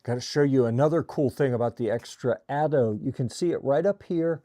Got to show you another cool thing about the Xtra Atto. You can see it right up here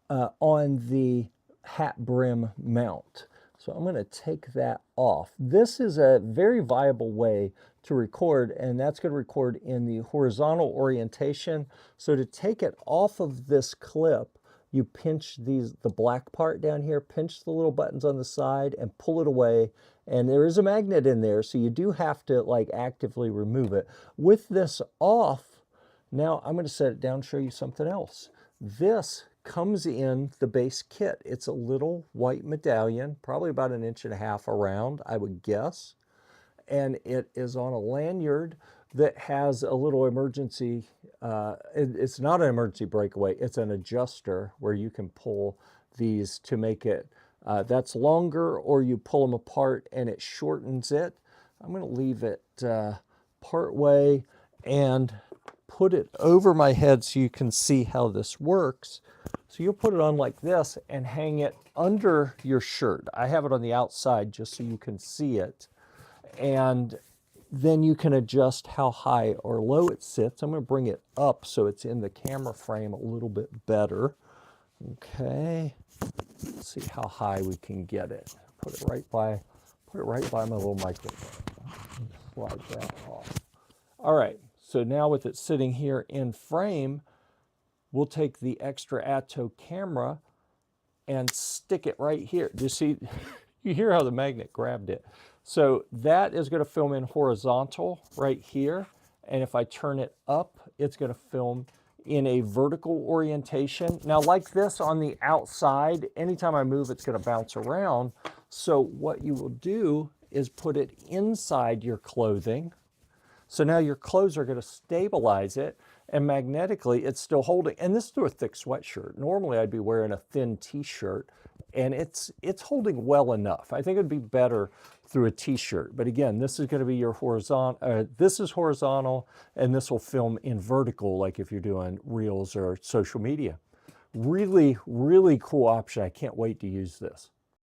on the hat brim mount. So I'm going to take that off. This is a very viable way to record, and that's going to record in the horizontal orientation. So to take it off of this clip, you pinch the black part down here, pinch the little buttons on the side and pull it away. And there is a magnet in there, so you do have to like actively remove it. With this off, now I'm going to set it down and show you something else. This comes in the base kit. It's a little white medallion, probably about 1.5 inches around, I would guess. And it is on a lanyard that has a little emergency, it's not an emergency breakaway, it's an adjuster where you can pull these to make it, that's longer, or you pull them apart and it shortens it. I'm going to leave it part way and put it over my head so you can see how this works. So you'll put it on like this and hang it under your shirt. I have it on the outside just so you can see it. And then you can adjust how high or low it sits. I'm going to bring it up so it's in the camera frame a little bit better. Okay, let's see how high we can get it. Put it right by my little microphone. Slide that off. All right, so now with it sitting here in frame, we'll take the Xtra Atto camera and stick it right here. Do you see? You hear how the magnet grabbed it. So that is going to film in horizontal right here. And if I turn it up, it's going to film in a vertical orientation. Now, like this on the outside, anytime I move, it's going to bounce around. So what you will do is put it inside your clothing. So now your clothes are going to stabilize it, and magnetically it's still holding. And this is through a thick sweatshirt. Normally I'd be wearing a thin t-shirt, and it's holding well enough. I think it'd be better through a t-shirt. But again, this is going to be your horizontal, this is horizontal, and this will film in vertical, like if you're doing reels or social media. Really, really cool option. I can't wait to use this.